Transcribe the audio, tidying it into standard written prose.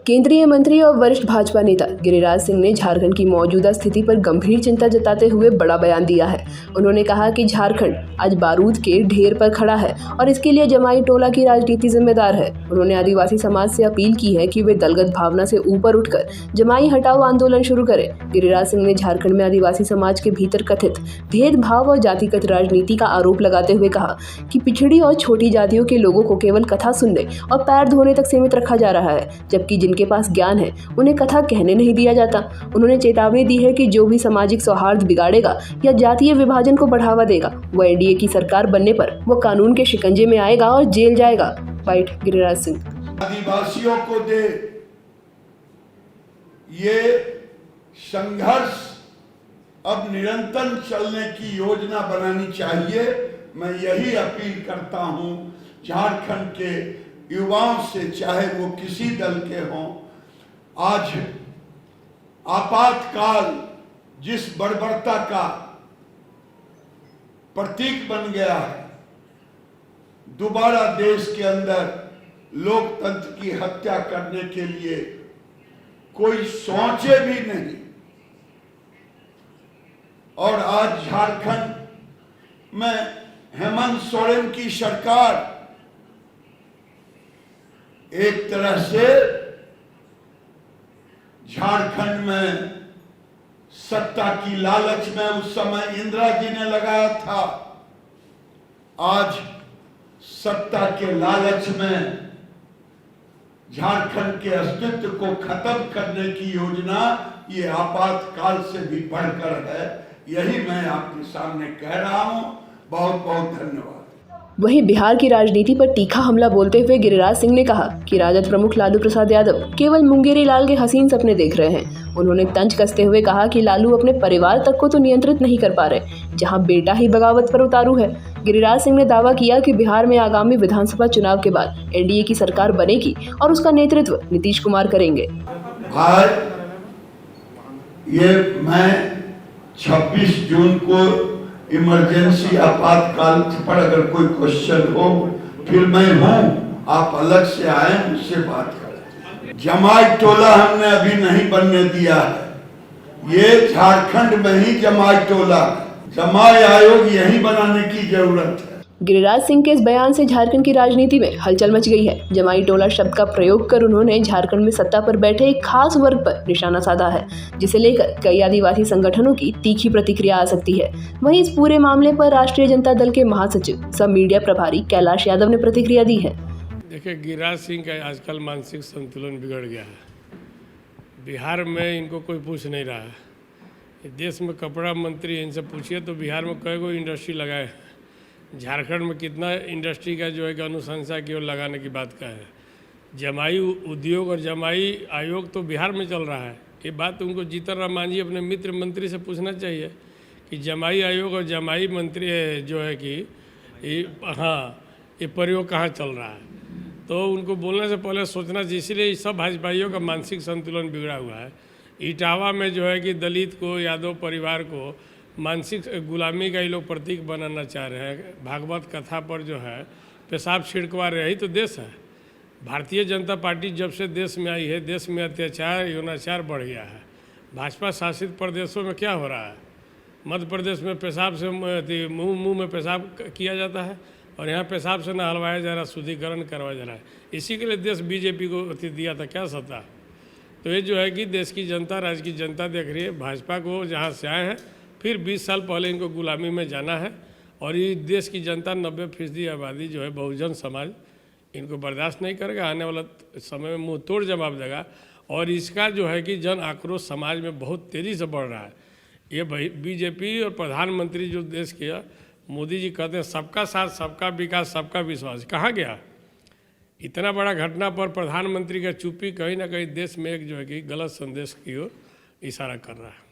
केंद्रीय मंत्री और वरिष्ठ भाजपा नेता गिरिराज सिंह ने झारखंड की मौजूदा स्थिति पर गंभीर चिंता जताते हुए बड़ा बयान दिया है। उन्होंने कहा कि झारखंड आज बारूद के ढेर पर खड़ा है और इसके लिए जमाई टोला की राजनीति जिम्मेदार है। उन्होंने आदिवासी समाज से अपील की है कि वे दलगत भावना से ऊपर उठकर जमाई हटाओ आंदोलन शुरू करें। गिरिराज सिंह ने झारखंड में आदिवासी समाज के भीतर कथित भेदभाव और जातिगत राजनीति का आरोप लगाते हुए कहा कि पिछड़ी और छोटी जातियों के लोगों को केवल कथा सुनने और पैर धोने तक सीमित रखा जा रहा है, जबकि जिनके पास ज्ञान है उन्हें कथा कहने नहीं दिया जाता। उन्होंने चेतावनी दी है कि जो भी सामाजिक सौहार्द बिगाड़ेगा या जातीय विभाजन को बढ़ावा देगा वह एनडीए की सरकार बनने पर वो कानून के शिकंजे में आएगा और जेल जाएगा। वाइट गिरिराज सिंह। आदिवासियों को दे ये संघर्ष अब निरंतर चलने की योजना बनानी चाहिए। मैं यही अपील करता हूं झारखंड के युवाओं से, चाहे वो किसी दल के हों। आज आपातकाल जिस बर्बरता का प्रतीक बन गया है, दोबारा देश के अंदर लोकतंत्र की हत्या करने के लिए कोई सोचे भी नहीं। और आज झारखंड में हेमंत सोरेन की सरकार एक तरह से झारखंड में सत्ता की लालच में उस समय इंदिरा जी ने लगाया था। आज सत्ता के लालच में झारखंड के अस्तित्व को खत्म करने की योजना ये आपातकाल से भी बढ़कर है। यही मैं आपके सामने कह रहा हूं। बहुत बहुत धन्यवाद। वहीं बिहार की राजनीति पर तीखा हमला बोलते हुए गिरिराज सिंह ने कहा कि राजद प्रमुख लालू प्रसाद यादव केवल मुंगेरी लाल के हसीन सपने देख रहे हैं। उन्होंने तंज कसते हुए कहा कि लालू अपने परिवार तक को तो नियंत्रित नहीं कर पा रहे, जहां बेटा ही बगावत पर उतारू है। गिरिराज सिंह ने दावा किया कि बिहार में आगामी विधानसभा चुनाव के बाद एनडीए की सरकार बनेगी और उसका नेतृत्व नीतीश कुमार करेंगे। आज ये मैं 26 जून को इमरजेंसी आपातकाल पर अगर कोई क्वेश्चन हो फिर मैं हूं, आप अलग से आए मुझसे बात करें। जमाई टोला हमने अभी नहीं बनने दिया है। ये झारखंड में ही जमाई टोला, जमाई आयोग यही बनाने की जरूरत है। गिरिराज सिंह के इस बयान से झारखंड की राजनीति में हलचल मच गई है। जमाई टोला शब्द का प्रयोग कर उन्होंने झारखंड में सत्ता पर बैठे एक खास वर्ग पर निशाना साधा है, जिसे लेकर कई आदिवासी संगठनों की तीखी प्रतिक्रिया आ सकती है। वहीं इस पूरे मामले पर राष्ट्रीय जनता दल के महासचिव सब मीडिया प्रभारी कैलाश यादव ने प्रतिक्रिया दी है। देखिए, गिरिराज सिंह का आजकल मानसिक संतुलन बिगड़ गया है। बिहार में इनको कोई पूछ नहीं रहा है। देश में कपड़ा मंत्री इनसे पूछिए तो बिहार में कई गो इंडस्ट्री लगाए, झारखंड में कितना इंडस्ट्री का जो है कि अनुशंसा की ओर लगाने की बात का है। जमाई उद्योग और जमाई आयोग तो बिहार में चल रहा है। ये बात उनको जीतन राम मांझी अपने मित्र मंत्री से पूछना चाहिए कि जमाई आयोग और जमाई मंत्री जो है कि ये प्रयोग कहाँ चल रहा है। तो उनको बोलने से पहले सोचना चाहिए। इसीलिए सब भाजपाइयों का मानसिक संतुलन बिगड़ा हुआ है। इटावा में जो है कि दलित को, यादव परिवार को मानसिक गुलामी का ये लोग प्रतीक बनाना चाह रहे हैं। भागवत कथा पर जो है पेशाब छिड़कवा रहे, यही तो देश है। भारतीय जनता पार्टी जब से देश में आई है, देश में अत्याचार यौनाचार बढ़ गया है। भाजपा शासित प्रदेशों में क्या हो रहा है? मध्य प्रदेश में पेशाब से मुंह में पेशाब किया जाता है और यहाँ पेशाब से नहलवाया जा रहा, शुद्धिकरण करवाया जा रहा है। इसी के लिए देश बीजेपी को दिया था क्या सत्ता। तो ये जो है कि देश की जनता, राज्य की जनता देख रही है भाजपा को, जहाँ से आए हैं फिर 20 साल पहले इनको गुलामी में जाना है। और ये देश की जनता 90% आबादी जो है बहुजन समाज इनको बर्दाश्त नहीं करेगा। आने वाला समय में मुंह तोड़ जवाब देगा। और इसका जो है कि जन आक्रोश समाज में बहुत तेज़ी से बढ़ रहा है। ये बीजेपी और प्रधानमंत्री जो देश के मोदी जी कहते हैं सबका साथ, सबका विकास, सबका विश्वास, कहाँ गया? इतना बड़ा घटना पर प्रधानमंत्री का चुप्पी कहीं ना कहीं देश में एक जो है कि गलत संदेश की ओर इशारा कर रहा है।